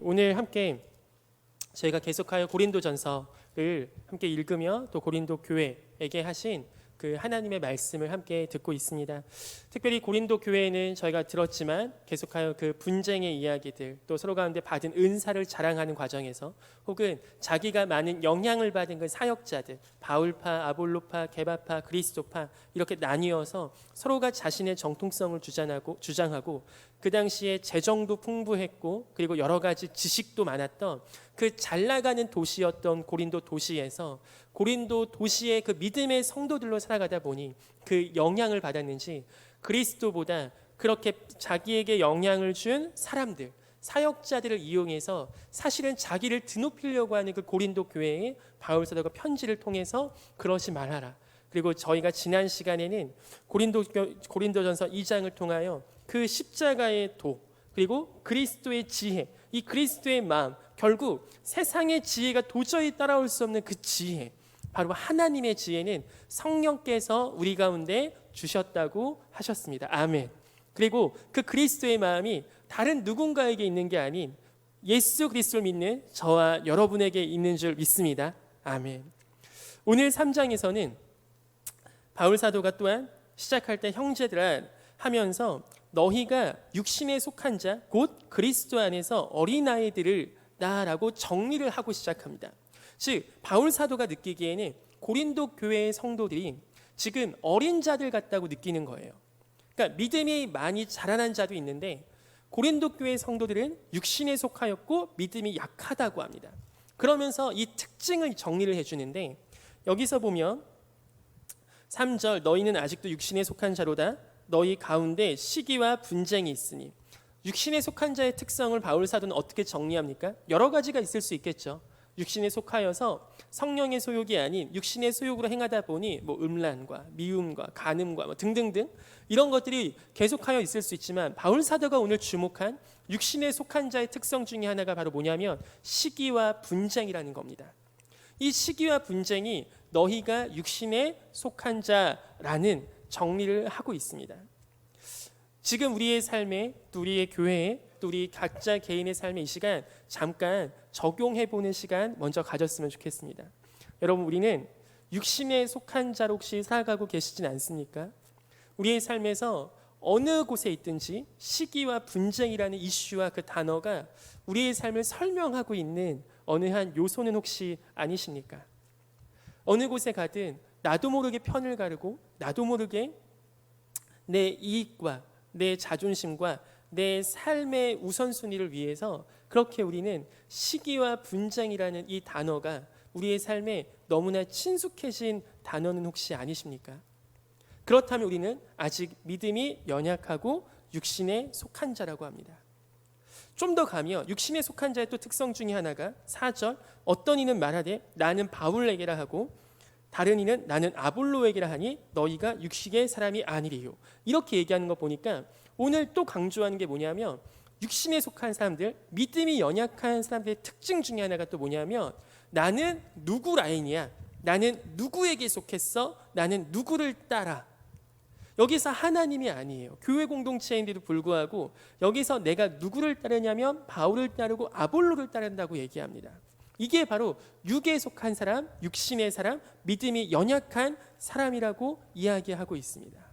오늘 함께 저희가 계속하여 고린도전서를 함께 읽으며 또 고린도 교회에게 하신 그 하나님의 말씀을 함께 듣고 있습니다. 특별히 고린도 교회는 저희가 들었지만 계속하여 그 분쟁의 이야기들, 또 서로 가운데 받은 은사를 자랑하는 과정에서 혹은 자기가 많은 영향을 받은 그 사역자들, 바울파, 아볼로파, 게바파, 그리스도파 이렇게 나뉘어서 서로가 자신의 정통성을 주장하고 그 당시에 재정도 풍부했고 그리고 여러 가지 지식도 많았던 그 잘 나가는 도시였던 고린도 도시에서 고린도 도시의 그 믿음의 성도들로 살아가다 보니 그 영향을 받았는지 그리스도보다 그렇게 자기에게 영향을 준 사람들, 사역자들을 이용해서 사실은 자기를 드높이려고 하는 그 고린도 교회에 바울 사도가 편지를 통해서 그러지 말아라. 그리고 저희가 지난 시간에는 고린도전서 2장을 통하여 그 십자가의 도, 그리고 그리스도의 지혜, 이 그리스도의 마음, 결국 세상의 지혜가 도저히 따라올 수 없는 그 지혜, 바로 하나님의 지혜는 성령께서 우리 가운데 주셨다고 하셨습니다. 아멘. 그리고 그 그리스도의 마음이 다른 누군가에게 있는 게 아닌 예수 그리스도를 믿는 저와 여러분에게 있는 줄 믿습니다. 아멘. 오늘 3장에서는 바울 사도가 또한 시작할 때 형제들아 하면서 너희가 육신에 속한 자 곧 그리스도 안에서 어린아이들을 나라고 정리를 하고 시작합니다. 즉 바울 사도가 느끼기에는 고린도 교회의 성도들이 지금 어린 자들 같다고 느끼는 거예요. 그러니까 믿음이 많이 자라난 자도 있는데 고린도 교회의 성도들은 육신에 속하였고 믿음이 약하다고 합니다. 그러면서 이 특징을 정리를 해주는데 여기서 보면 3절 너희는 아직도 육신에 속한 자로다. 너희 가운데 시기와 분쟁이 있으니. 육신에 속한 자의 특성을 바울 사도는 어떻게 정리합니까? 여러 가지가 있을 수 있겠죠. 육신에 속하여서 성령의 소욕이 아닌 육신의 소욕으로 행하다 보니 음란과 미움과 간음과 등등등 이런 것들이 계속하여 있을 수 있지만 바울 사도가 오늘 주목한 육신에 속한 자의 특성 중에 하나가 바로 뭐냐면 시기와 분쟁이라는 겁니다. 이 시기와 분쟁이 너희가 육신에 속한 자라는 정리를 하고 있습니다. 지금 우리의 삶에 또 우리의 교회에 또 우리 각자 개인의 삶의 이 시간 잠깐 적용해보는 시간 먼저 가졌으면 좋겠습니다. 여러분 우리는 육신에 속한 자로 혹시 살아가고 계시진 않습니까? 우리의 삶에서 어느 곳에 있든지 시기와 분쟁이라는 이슈와 그 단어가 우리의 삶을 설명하고 있는 어느 한 요소는 혹시 아니십니까? 어느 곳에 가든 나도 모르게 편을 가르고 나도 모르게 내 이익과 내 자존심과 내 삶의 우선순위를 위해서 그렇게 우리는 시기와 분쟁이라는 이 단어가 우리의 삶에 너무나 친숙해진 단어는 혹시 아니십니까? 그렇다면 우리는 아직 믿음이 연약하고 육신에 속한 자라고 합니다. 좀 더 가면 육신에 속한 자의 또 특성 중에 하나가 4절 어떤 이는 말하되 나는 바울에게라 하고 다른 이는 나는 아볼로에게라 하니 너희가 육식의 사람이 아니리요. 이렇게 얘기하는 거 보니까 오늘 또 강조하는 게 뭐냐면 육신에 속한 사람들, 믿음이 연약한 사람들의 특징 중에 하나가 또 뭐냐면 나는 누구 라인이야? 나는 누구에게 속했어? 나는 누구를 따라? 여기서 하나님이 아니에요. 교회 공동체인데도 불구하고 여기서 내가 누구를 따르냐면 바울을 따르고 아볼로를 따른다고 얘기합니다. 이게 바로 육에 속한 사람, 육신의 사람, 믿음이 연약한 사람이라고 이야기하고 있습니다.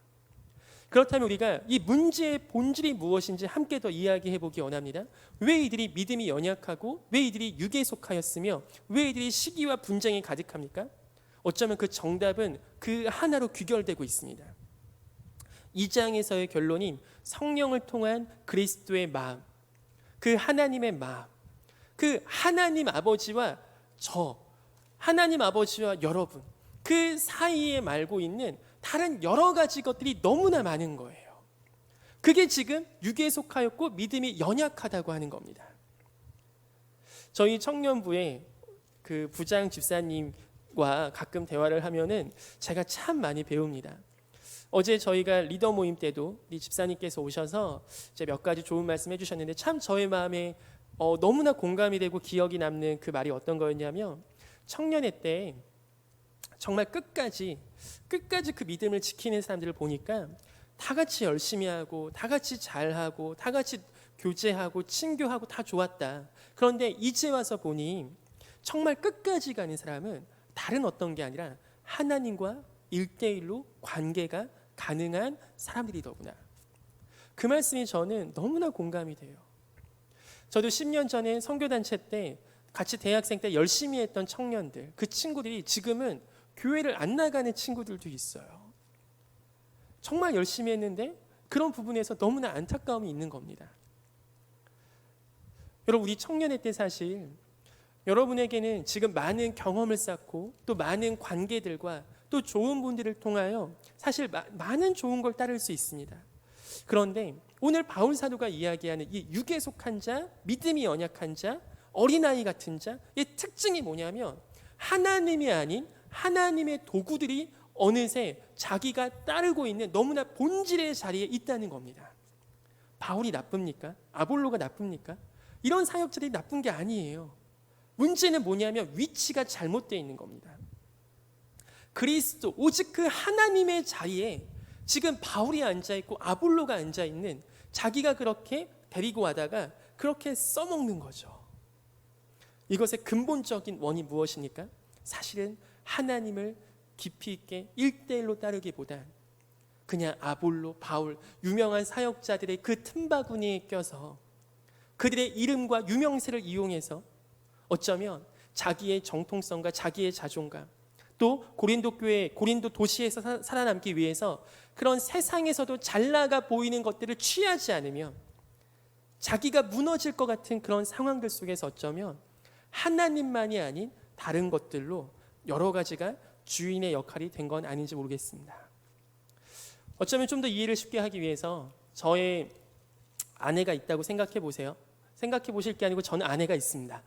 그렇다면 우리가 이 문제의 본질이 무엇인지 함께 더 이야기해 보기 원합니다. 왜 이들이 믿음이 연약하고 왜 이들이 육에 속하였으며 왜 이들이 시기와 분쟁이 가득합니까? 어쩌면 그 정답은 그 하나로 귀결되고 있습니다. 2장에서의 결론인 성령을 통한 그리스도의 마음, 그 하나님의 마음, 그 하나님 아버지와 하나님 아버지와 여러분 그 사이에 말고 있는 다른 여러 가지 것들이 너무나 많은 거예요. 그게 지금 육에 속하였고 믿음이 연약하다고 하는 겁니다. 저희 청년부의 그 부장 집사님과 가끔 대화를 하면은 제가 참 많이 배웁니다. 어제 저희가 리더 모임 때도 이 집사님께서 오셔서 이제 몇 가지 좋은 말씀 해주셨는데 참 저의 마음에 너무나 공감이 되고 기억이 남는 그 말이 어떤 거였냐면 청년회 때 정말 끝까지 그 믿음을 지키는 사람들을 보니까 다 같이 열심히 하고 다 같이 잘하고 다 같이 교제하고 친교하고 다 좋았다. 그런데 이제 와서 보니 정말 끝까지 가는 사람은 다른 어떤 게 아니라 하나님과 1대1로 관계가 가능한 사람들이더구나. 그 말씀이 저는 너무나 공감이 돼요. 저도 10년 전에 선교단체 때 같이 대학생 때 열심히 했던 청년들, 그 친구들이 지금은 교회를 안 나가는 친구들도 있어요. 정말 열심히 했는데 그런 부분에서 너무나 안타까움이 있는 겁니다. 여러분, 우리 청년회 때 사실 여러분에게는 지금 많은 경험을 쌓고 또 많은 관계들과 또 좋은 분들을 통하여 사실 많은 좋은 걸 따를 수 있습니다. 그런데 오늘 바울 사도가 이야기하는 이 육에 속한 자, 믿음이 연약한 자, 어린아이 같은 자의 특징이 뭐냐면 하나님이 아닌 하나님의 도구들이 어느새 자기가 따르고 있는 너무나 본질의 자리에 있다는 겁니다. 바울이 나쁩니까? 아볼로가 나쁩니까? 이런 사역자들이 나쁜 게 아니에요. 문제는 뭐냐면 위치가 잘못되어 있는 겁니다. 그리스도 오직 그 하나님의 자리에 지금 바울이 앉아있고 아볼로가 앉아있는, 자기가 그렇게 데리고 와다가 그렇게 써먹는 거죠. 이것의 근본적인 원인이 무엇입니까? 사실은 하나님을 깊이 있게 1대1로 따르기보다 그냥 아볼로, 바울, 유명한 사역자들의 그 틈바구니에 껴서 그들의 이름과 유명세를 이용해서 어쩌면 자기의 정통성과 자기의 자존감, 또 고린도 교회, 고린도 도시에서 살아남기 위해서 그런 세상에서도 잘 나가 보이는 것들을 취하지 않으면 자기가 무너질 것 같은 그런 상황들 속에서 어쩌면 하나님만이 아닌 다른 것들로 여러 가지가 주인의 역할이 된 건 아닌지 모르겠습니다. 어쩌면 좀 더 이해를 쉽게 하기 위해서 저의 아내가 있다고 생각해 보세요. 생각해 보실 게 아니고 저는 아내가 있습니다.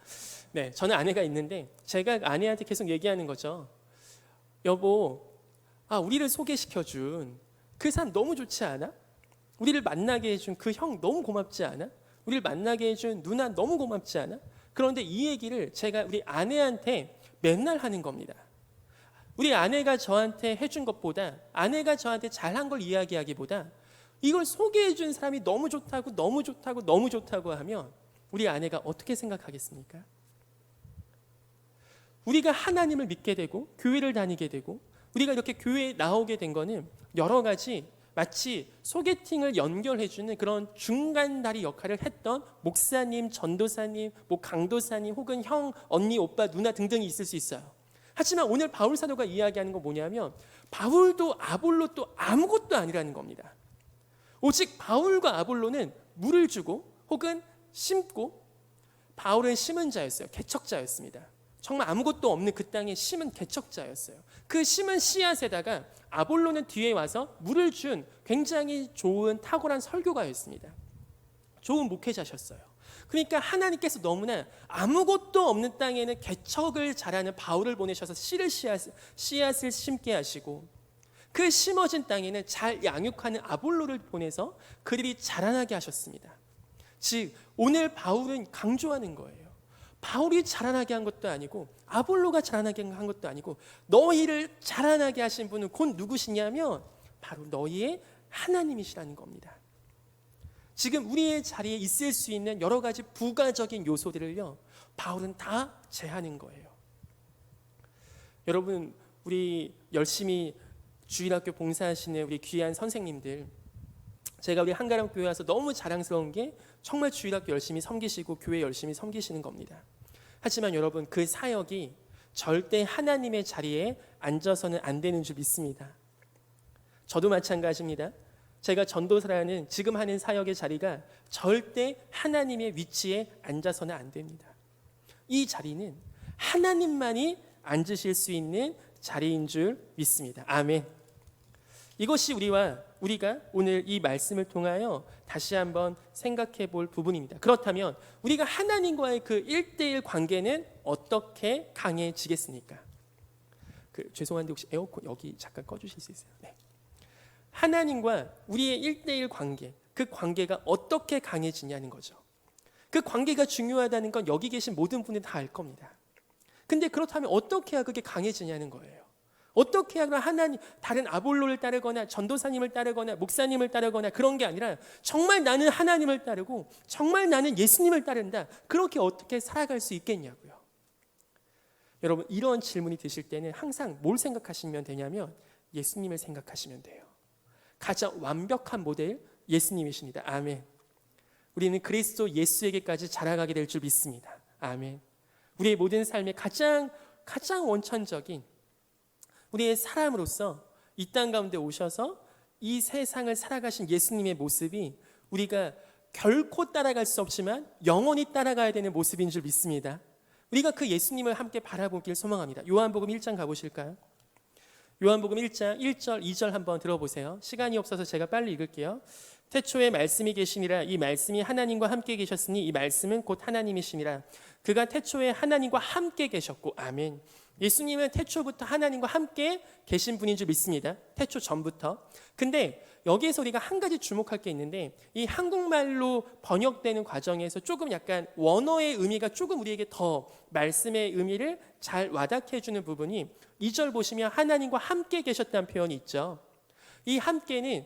네, 저는 아내가 있는데 제가 아내한테 계속 얘기하는 거죠. 여보, 우리를 소개시켜준 그 사람 너무 좋지 않아? 우리를 만나게 해준 그 형 너무 고맙지 않아? 우리를 만나게 해준 누나 너무 고맙지 않아? 그런데 이 얘기를 제가 우리 아내한테 맨날 하는 겁니다. 우리 아내가 저한테 해준 것보다, 아내가 저한테 잘한 걸 이야기하기보다 이걸 소개해준 사람이 너무 좋다고 너무 좋다고 너무 좋다고 하면 우리 아내가 어떻게 생각하겠습니까? 우리가 하나님을 믿게 되고 교회를 다니게 되고 우리가 이렇게 교회에 나오게 된 거는 여러 가지 마치 소개팅을 연결해주는 그런 중간다리 역할을 했던 목사님, 전도사님, 강도사님 혹은 형, 언니, 오빠, 누나 등등이 있을 수 있어요. 하지만 오늘 바울 사도가 이야기하는 건 뭐냐면 바울도 아볼로도 아무것도 아니라는 겁니다. 오직 바울과 아볼로는 물을 주고 혹은 심고, 바울은 심은 자였어요. 개척자였습니다. 정말 아무것도 없는 그 땅에 심은 개척자였어요. 그 심은 씨앗에다가 아볼로는 뒤에 와서 물을 준 굉장히 좋은 탁월한 설교가였습니다. 좋은 목회자셨어요. 그러니까 하나님께서 너무나 아무것도 없는 땅에는 개척을 잘하는 바울을 보내셔서 씨앗을 심게 하시고 그 심어진 땅에는 잘 양육하는 아볼로를 보내서 그들이 자라나게 하셨습니다. 즉 오늘 바울은 강조하는 거예요. 바울이 자라나게 한 것도 아니고 아볼로가 자라나게 한 것도 아니고 너희를 자라나게 하신 분은 곧 누구시냐면 바로 너희의 하나님이시라는 겁니다. 지금 우리의 자리에 있을 수 있는 여러 가지 부가적인 요소들을요, 바울은 다 제하는 거예요. 여러분, 우리 열심히 주일학교 봉사하시는 우리 귀한 선생님들, 제가 우리 한가람 교회 와서 너무 자랑스러운 게 정말 주일학교 열심히 섬기시고 교회 열심히 섬기시는 겁니다. 하지만 여러분, 그 사역이 절대 하나님의 자리에 앉아서는 안 되는 줄 믿습니다. 저도 마찬가지입니다. 제가 전도사라는 지금 하는 사역의 자리가 절대 하나님의 위치에 앉아서는 안 됩니다. 이 자리는 하나님만이 앉으실 수 있는 자리인 줄 믿습니다. 아멘. 이것이 우리가 오늘 이 말씀을 통하여 다시 한번 생각해 볼 부분입니다. 그렇다면 우리가 하나님과의 그 1대1 관계는 어떻게 강해지겠습니까? 죄송한데 혹시 에어컨 여기 잠깐 꺼주실 수 있어요? 네. 하나님과 우리의 1대1 관계, 그 관계가 어떻게 강해지냐는 거죠. 그 관계가 중요하다는 건 여기 계신 모든 분들이 다 알 겁니다. 근데 그렇다면 어떻게 해야 그게 강해지냐는 거예요. 어떻게 하면 하나님, 다른 아볼로를 따르거나 전도사님을 따르거나 목사님을 따르거나 그런 게 아니라 정말 나는 하나님을 따르고 정말 나는 예수님을 따른다. 그렇게 어떻게 살아갈 수 있겠냐고요. 여러분, 이런 질문이 드실 때는 항상 뭘 생각하시면 되냐면 예수님을 생각하시면 돼요. 가장 완벽한 모델 예수님이십니다. 아멘. 우리는 그리스도 예수에게까지 자라가게 될 줄 믿습니다. 아멘. 우리의 모든 삶의 가장 원천적인 우리의 사람으로서 이 땅 가운데 오셔서 이 세상을 살아가신 예수님의 모습이 우리가 결코 따라갈 수 없지만 영원히 따라가야 되는 모습인 줄 믿습니다. 우리가 그 예수님을 함께 바라보길 소망합니다. 요한복음 1장 가보실까요? 요한복음 1장 1절 2절 한번 들어보세요. 시간이 없어서 제가 빨리 읽을게요. 태초에 말씀이 계시니라. 이 말씀이 하나님과 함께 계셨으니 이 말씀은 곧 하나님이시니라. 그가 태초에 하나님과 함께 계셨고. 아멘. 예수님은 태초부터 하나님과 함께 계신 분인 줄 믿습니다. 태초 전부터. 근데 여기에서 우리가 한 가지 주목할 게 있는데 이 한국말로 번역되는 과정에서 조금 약간 원어의 의미가 조금 우리에게 더 말씀의 의미를 잘 와닿게 해주는 부분이 2절 보시면 하나님과 함께 계셨다는 표현이 있죠. 이 함께는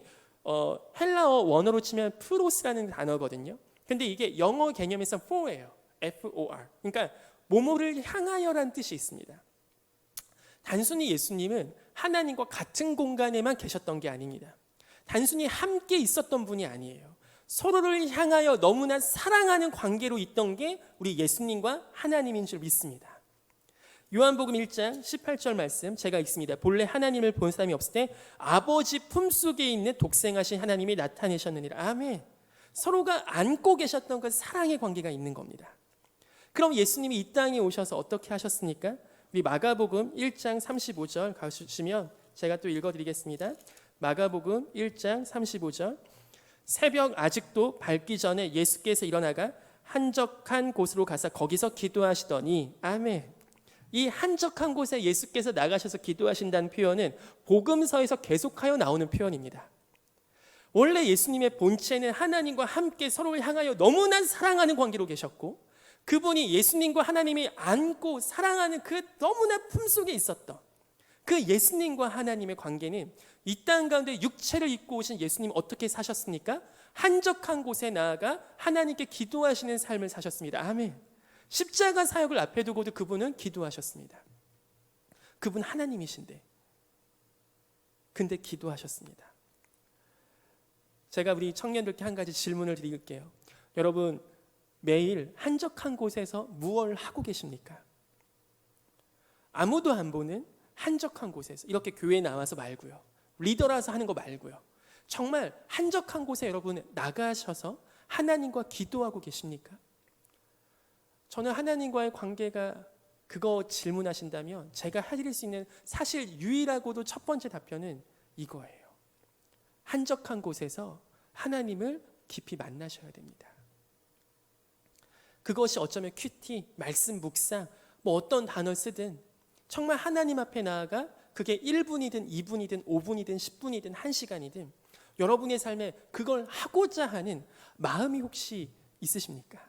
헬라어 원어로 치면 프로스라는 단어거든요. 근데 이게 영어 개념에서 for예요. F-O-R. 그러니까 뭐뭐를 향하여라는 뜻이 있습니다. 단순히 예수님은 하나님과 같은 공간에만 계셨던 게 아닙니다. 단순히 함께 있었던 분이 아니에요. 서로를 향하여 너무나 사랑하는 관계로 있던 게 우리 예수님과 하나님인 줄 믿습니다. 요한복음 1장 18절 말씀 제가 읽습니다. 본래 하나님을 본 사람이 없을 때 아버지 품속에 있는 독생하신 하나님이 나타내셨느니라. 아멘. 서로가 안고 계셨던 그 사랑의 관계가 있는 겁니다. 그럼 예수님이 이 땅에 오셔서 어떻게 하셨습니까? 우리 마가복음 1장 35절 가주시면 제가 또 읽어드리겠습니다. 마가복음 1장 35절 새벽 아직도 밝기 전에 예수께서 일어나가 한적한 곳으로 가서 거기서 기도하시더니. 아멘. 이 한적한 곳에 예수께서 나가셔서 기도하신다는 표현은 복음서에서 계속하여 나오는 표현입니다. 원래 예수님의 본체는 하나님과 함께 서로를 향하여 너무나 사랑하는 관계로 계셨고 그분이 예수님과 하나님이 안고 사랑하는 그 너무나 품속에 있었던 그 예수님과 하나님의 관계는 이 땅 가운데 육체를 입고 오신 예수님 어떻게 사셨습니까? 한적한 곳에 나아가 하나님께 기도하시는 삶을 사셨습니다. 아멘. 십자가 사역을 앞에 두고도 그분은 기도하셨습니다. 그분 하나님이신데 근데 기도하셨습니다. 제가 우리 청년들께 한 가지 질문을 드릴게요. 여러분 매일 한적한 곳에서 무엇을 하고 계십니까? 아무도 안 보는 한적한 곳에서 이렇게 교회에 나와서 말고요. 리더라서 하는 거 말고요. 정말 한적한 곳에 여러분 나가셔서 하나님과 기도하고 계십니까? 저는 하나님과의 관계가 그거 질문하신다면 제가 해드릴 수 있는 사실 유일하고도 첫 번째 답변은 이거예요. 한적한 곳에서 하나님을 깊이 만나셔야 됩니다. 그것이 어쩌면 큐티, 말씀 묵상, 뭐 어떤 단어 쓰든 정말 하나님 앞에 나아가 그게 1분이든 2분이든 5분이든 10분이든 1시간이든 여러분의 삶에 그걸 하고자 하는 마음이 혹시 있으십니까?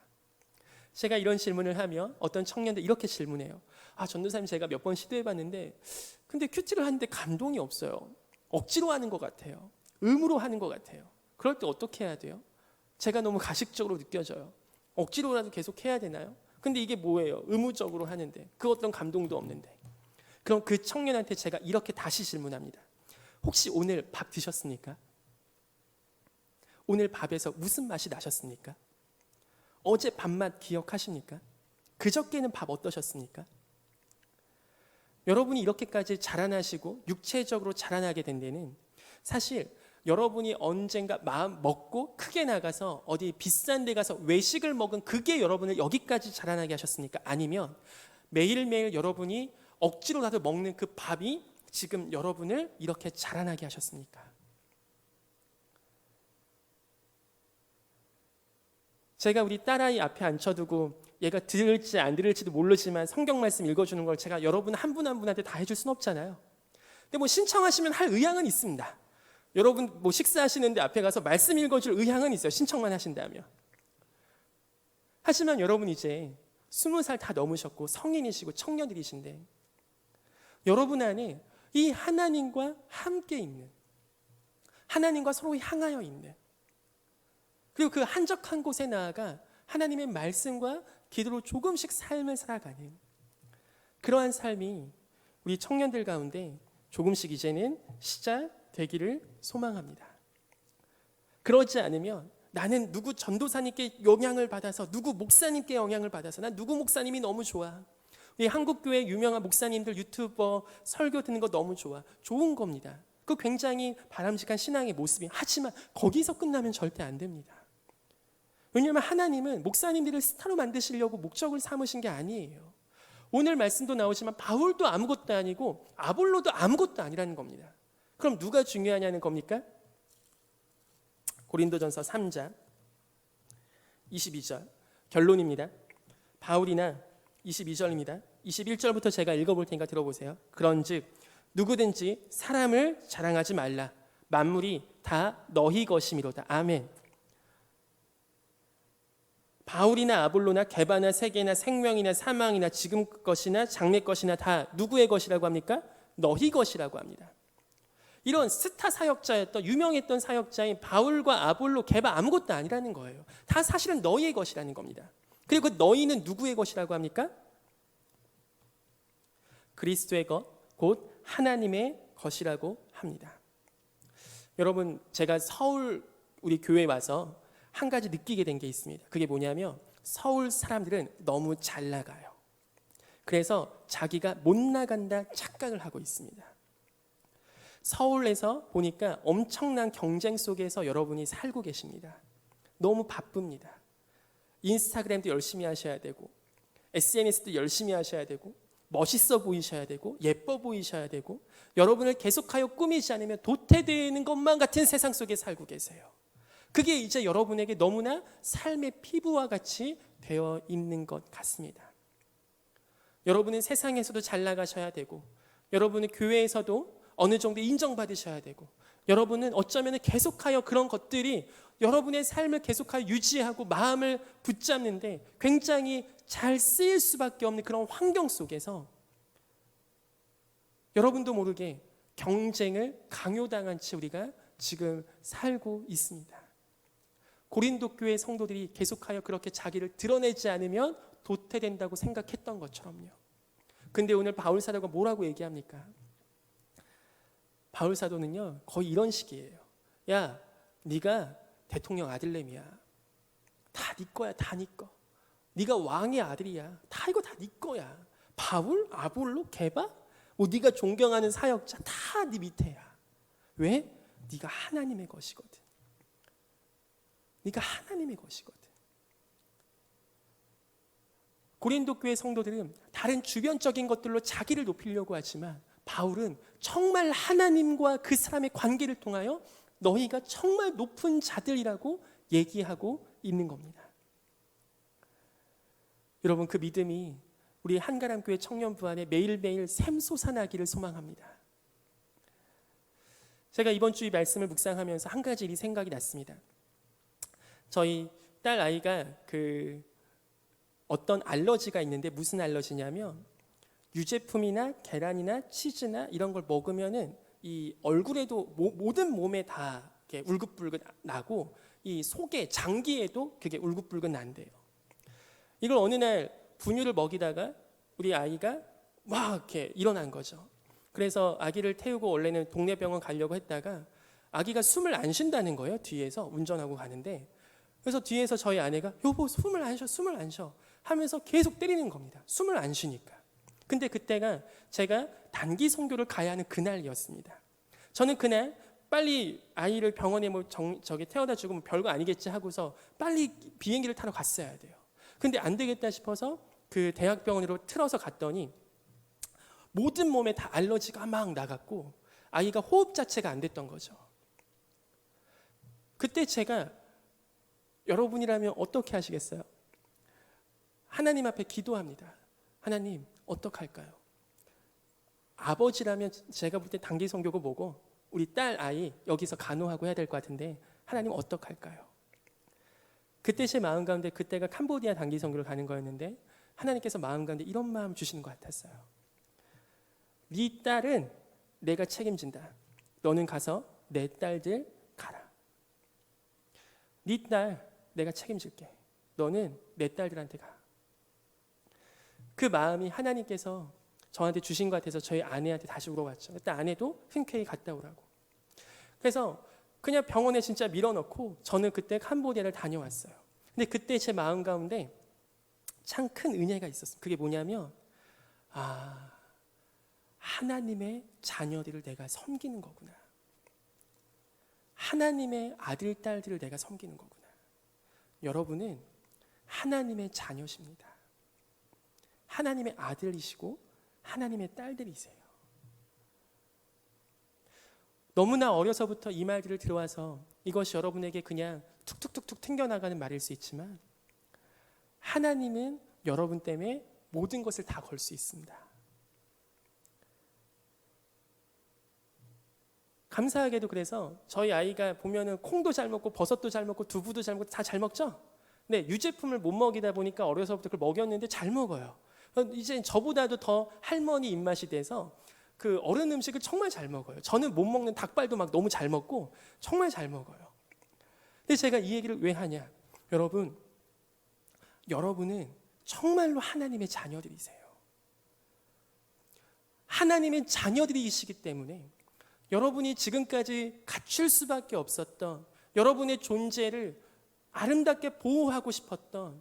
제가 이런 질문을 하면 어떤 청년들 이렇게 질문해요. 전도사님 제가 몇 번 시도해봤는데 근데 큐티를 하는데 감동이 없어요. 억지로 하는 것 같아요. 의무로 하는 것 같아요. 그럴 때 어떻게 해야 돼요? 제가 너무 가식적으로 느껴져요. 억지로라도 계속 해야 되나요? 근데 이게 뭐예요? 의무적으로 하는데 그 어떤 감동도 없는데. 그럼 그 청년한테 제가 이렇게 다시 질문합니다. 혹시 오늘 밥 드셨습니까? 오늘 밥에서 무슨 맛이 나셨습니까? 어제 밥맛 기억하십니까? 그저께는 밥 어떠셨습니까? 여러분이 이렇게까지 자라나시고 육체적으로 자라나게 된 데는 사실 여러분이 언젠가 마음 먹고 크게 나가서 어디 비싼 데 가서 외식을 먹은 그게 여러분을 여기까지 자라나게 하셨습니까? 아니면 매일매일 여러분이 억지로라도 먹는 그 밥이 지금 여러분을 이렇게 자라나게 하셨습니까? 제가 우리 딸아이 앞에 앉혀두고 얘가 들을지 안 들을지도 모르지만 성경 말씀 읽어주는 걸 제가 여러분 한 분 한 분한테 다 해줄 수는 없잖아요. 근데 뭐 신청하시면 할 의향은 있습니다. 여러분 뭐 식사하시는데 앞에 가서 말씀 읽어줄 의향은 있어요. 신청만 하신다면. 하지만 여러분 이제 20살 다 넘으셨고 성인이시고 청년들이신데 여러분 안에 이 하나님과 함께 있는, 하나님과 서로 향하여 있는, 그리고 그 한적한 곳에 나아가 하나님의 말씀과 기도로 조금씩 삶을 살아가는 그러한 삶이 우리 청년들 가운데 조금씩 이제는 시작되기를 소망합니다. 그러지 않으면 나는 누구 전도사님께 영향을 받아서, 누구 목사님께 영향을 받아서, 난 누구 목사님이 너무 좋아, 우리 한국교회 유명한 목사님들 유튜버 설교 듣는 거 너무 좋아, 좋은 겁니다. 그 굉장히 바람직한 신앙의 모습이, 하지만 거기서 끝나면 절대 안 됩니다. 왜냐하면 하나님은 목사님들을 스타로 만드시려고 목적을 삼으신 게 아니에요. 오늘 말씀도 나오지만 바울도 아무것도 아니고 아볼로도 아무것도 아니라는 겁니다. 그럼 누가 중요하냐는 겁니까? 고린도전서 3장 22절 결론입니다. 바울이나 22절입니다. 21절부터 제가 읽어볼 테니까 들어보세요. 그런즉 누구든지 사람을 자랑하지 말라. 만물이 다 너희 것이미로다. 아멘. 바울이나 아볼로나 게바나 세계나 생명이나 사망이나 지금 것이나 장래 것이나 다 누구의 것이라고 합니까? 너희 것이라고 합니다. 이런 스타 사역자였던, 유명했던 사역자인 바울과 아볼로, 게바 아무것도 아니라는 거예요. 다 사실은 너희의 것이라는 겁니다. 그리고 그 너희는 누구의 것이라고 합니까? 그리스도의 것, 곧 하나님의 것이라고 합니다. 여러분, 제가 서울 우리 교회에 와서 한 가지 느끼게 된 게 있습니다. 그게 뭐냐면 서울 사람들은 너무 잘 나가요. 그래서 자기가 못 나간다 착각을 하고 있습니다. 서울에서 보니까 엄청난 경쟁 속에서 여러분이 살고 계십니다. 너무 바쁩니다. 인스타그램도 열심히 하셔야 되고, SNS도 열심히 하셔야 되고, 멋있어 보이셔야 되고, 예뻐 보이셔야 되고, 여러분을 계속하여 꾸미지 않으면 도태되는 것만 같은 세상 속에 살고 계세요. 그게 이제 여러분에게 너무나 삶의 피부와 같이 되어 있는 것 같습니다. 여러분은 세상에서도 잘 나가셔야 되고, 여러분은 교회에서도 어느 정도 인정받으셔야 되고, 여러분은 어쩌면 계속하여 그런 것들이 여러분의 삶을 계속하여 유지하고 마음을 붙잡는데 굉장히 잘 쓰일 수밖에 없는 그런 환경 속에서 여러분도 모르게 경쟁을 강요당한 채 우리가 지금 살고 있습니다. 고린도 교회 성도들이 계속하여 그렇게 자기를 드러내지 않으면 도태된다고 생각했던 것처럼요. 근데 오늘 바울 사도가 뭐라고 얘기합니까? 바울 사도는요, 거의 이런 식이에요. 야, 네가 대통령 아들내미야. 다 네 거야, 다 네 거. 네가 왕의 아들이야. 다 이거 다 네 거야. 바울, 아볼로, 게바, 뭐 네가 존경하는 사역자 다 네 밑에야. 왜? 네가 하나님의 것이거든. 네가 하나님의 것이거든. 고린도 교회 성도들은 다른 주변적인 것들로 자기를 높이려고 하지만 바울은 정말 하나님과 그 사람의 관계를 통하여 너희가 정말 높은 자들이라고 얘기하고 있는 겁니다. 여러분, 그 믿음이 우리 한가람교회 청년부 안에 매일매일 샘솟아나기를 소망합니다. 제가 이번 주 이 말씀을 묵상하면서 한 가지 일이 생각이 났습니다. 저희 딸 아이가 어떤 알러지가 있는데, 무슨 알러지냐면 유제품이나 계란이나 치즈나 이런 걸 먹으면은 이 얼굴에도 모든 몸에 다 이렇게 울긋불긋 나고, 이 속에 장기에도 그게 울긋불긋 난대요. 이걸 어느 날 분유를 먹이다가 우리 아이가 막 이렇게 일어난 거죠. 그래서 아기를 태우고 원래는 동네 병원 가려고 했다가 아기가 숨을 안 쉰다는 거예요. 뒤에서 운전하고 가는데, 그래서 뒤에서 저희 아내가 여보 숨을 안 쉬어 하면서 계속 때리는 겁니다. 숨을 안 쉬니까. 근데 그때가 제가 단기 선교를 가야 하는 그날이었습니다. 저는 그날 빨리 아이를 병원에 저기 태워다 주고 별거 아니겠지 하고서 빨리 비행기를 타러 갔어야 돼요. 근데 안 되겠다 싶어서 그 대학병원으로 틀어서 갔더니 모든 몸에 다 알러지가 막 나갔고 아이가 호흡 자체가 안 됐던 거죠. 그때 제가, 여러분이라면 어떻게 하시겠어요? 하나님 앞에 기도합니다. 하나님, 어떡할까요? 아버지라면 제가 볼 때 단기 선교고 뭐고 우리 딸 아이 여기서 간호하고 해야 될 것 같은데 하나님 어떡할까요? 그때 제 마음 가운데, 그때가 캄보디아 단기 선교를 가는 거였는데 하나님께서 마음 가운데 이런 마음 주시는 것 같았어요. 네 딸은 내가 책임진다. 너는 가서 내 딸들 가라. 네 딸 내가 책임질게. 너는 내 딸들한테 가. 그 마음이 하나님께서 저한테 주신 것 같아서 저희 아내한테 다시 물어봤죠. 그때 아내도 흔쾌히 갔다 오라고. 그래서 그냥 병원에 진짜 밀어넣고 저는 그때 캄보디아를 다녀왔어요. 근데 그때 제 마음 가운데 참 큰 은혜가 있었어요. 그게 뭐냐면 하나님의 자녀들을 내가 섬기는 거구나. 하나님의 아들, 딸들을 내가 섬기는 거구나. 여러분은 하나님의 자녀십니다. 하나님의 아들이시고 하나님의 딸들이세요. 너무나 어려서부터 이 말들을 들어와서 이것이 여러분에게 그냥 툭툭툭툭 튕겨나가는 말일 수 있지만 하나님은 여러분 때문에 모든 것을 다 걸 수 있습니다. 감사하게도 그래서 저희 아이가 보면은 콩도 잘 먹고 버섯도 잘 먹고 두부도 잘 먹고 다 잘 먹죠? 네, 유제품을 못 먹이다 보니까 어려서부터 그걸 먹였는데 잘 먹어요. 이제 저보다도 더 할머니 입맛이 돼서 그 어른 음식을 정말 잘 먹어요. 저는 못 먹는 닭발도 막 너무 잘 먹고 정말 잘 먹어요. 근데 제가 이 얘기를 왜 하냐? 여러분은 정말로 하나님의 자녀들이세요. 하나님의 자녀들이시기 때문에 여러분이 지금까지 갖출 수밖에 없었던 여러분의 존재를 아름답게 보호하고 싶었던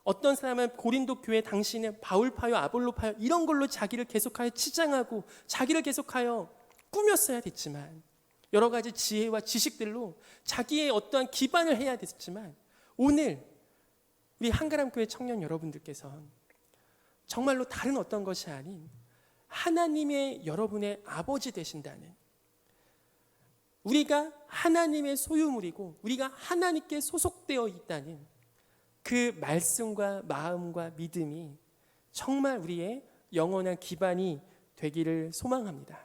어떤 사람은 고린도 교회 당신은 바울파요 아볼로파요 이런 걸로 자기를 계속하여 치장하고 자기를 계속하여 꾸몄어야 됐지만 여러 가지 지혜와 지식들로 자기의 어떠한 기반을 해야 됐지만 오늘 우리 한가람교회 청년 여러분들께서는 정말로 다른 어떤 것이 아닌 하나님의 여러분의 아버지 되신다는 우리가 하나님의 소유물이고 우리가 하나님께 소속되어 있다는 그 말씀과 마음과 믿음이 정말 우리의 영원한 기반이 되기를 소망합니다.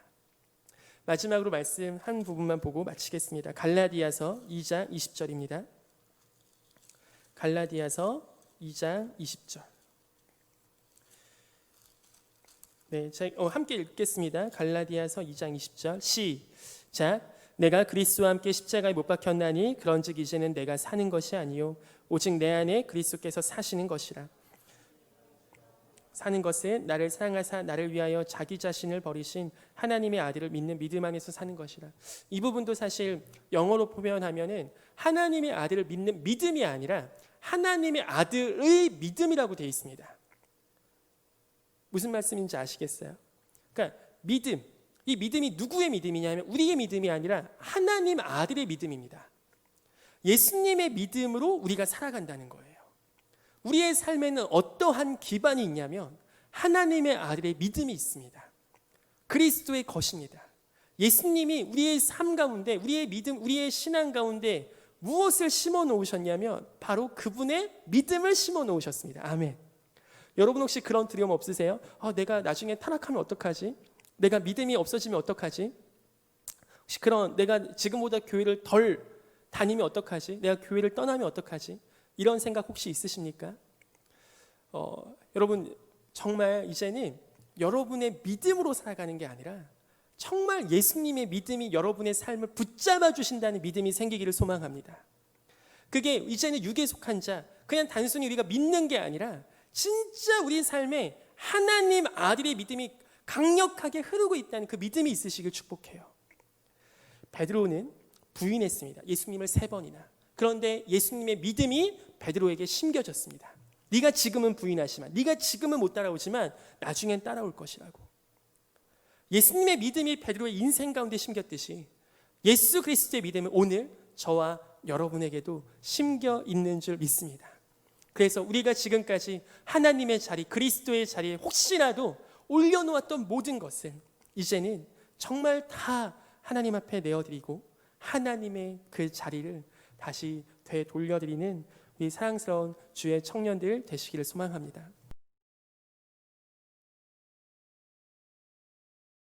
마지막으로 말씀 한 부분만 보고 마치겠습니다. 갈라디아서 2장 20절입니다. 갈라디아서 2장 20절. 네, 함께 읽겠습니다. 갈라디아서 2장 20절. 시작. 내가 그리스도와 함께 십자가에 못 박혔나니 그런즉 이제는 내가 사는 것이 아니요 오직 내 안에 그리스도께서 사시는 것이라. 사는 것은 나를 사랑하사 나를 위하여 자기 자신을 버리신 하나님의 아들을 믿는 믿음 안에서 사는 것이라. 이 부분도 사실 영어로 표현하면은 하나님의 아들을 믿는 믿음이 아니라 하나님의 아들의 믿음이라고 되어 있습니다. 무슨 말씀인지 아시겠어요? 그러니까 믿음, 이 믿음이 누구의 믿음이냐면 우리의 믿음이 아니라 하나님 아들의 믿음입니다. 예수님의 믿음으로 우리가 살아간다는 거예요. 우리의 삶에는 어떠한 기반이 있냐면 하나님의 아들의 믿음이 있습니다. 그리스도의 것입니다. 예수님이 우리의 삶 가운데 우리의 믿음, 우리의 신앙 가운데 무엇을 심어 놓으셨냐면 바로 그분의 믿음을 심어 놓으셨습니다. 아멘. 여러분 혹시 그런 두려움 없으세요? 내가 나중에 타락하면 어떡하지? 내가 믿음이 없어지면 어떡하지? 혹시 그런 내가 지금보다 교회를 덜 다니면 어떡하지? 내가 교회를 떠나면 어떡하지? 이런 생각 혹시 있으십니까? 여러분 정말 이제는 여러분의 믿음으로 살아가는 게 아니라 정말 예수님의 믿음이 여러분의 삶을 붙잡아 주신다는 믿음이 생기기를 소망합니다. 그게 이제는 육에 속한 자, 그냥 단순히 우리가 믿는 게 아니라 진짜 우리 삶에 하나님 아들의 믿음이 강력하게 흐르고 있다는 그 믿음이 있으시길 축복해요. 베드로는 부인했습니다. 예수님을 3번이나. 그런데 예수님의 믿음이 베드로에게 심겨졌습니다. 네가 지금은 부인하지만, 네가 지금은 못 따라오지만 나중엔 따라올 것이라고. 예수님의 믿음이 베드로의 인생 가운데 심겼듯이 예수 그리스도의 믿음은 오늘 저와 여러분에게도 심겨 있는 줄 믿습니다. 그래서 우리가 지금까지 하나님의 자리, 그리스도의 자리에 혹시라도 올려놓았던 모든 것을 이제는 정말 다 하나님 앞에 내어드리고 하나님의 그 자리를 다시 되돌려드리는 우리 사랑스러운 주의 청년들 되시기를 소망합니다.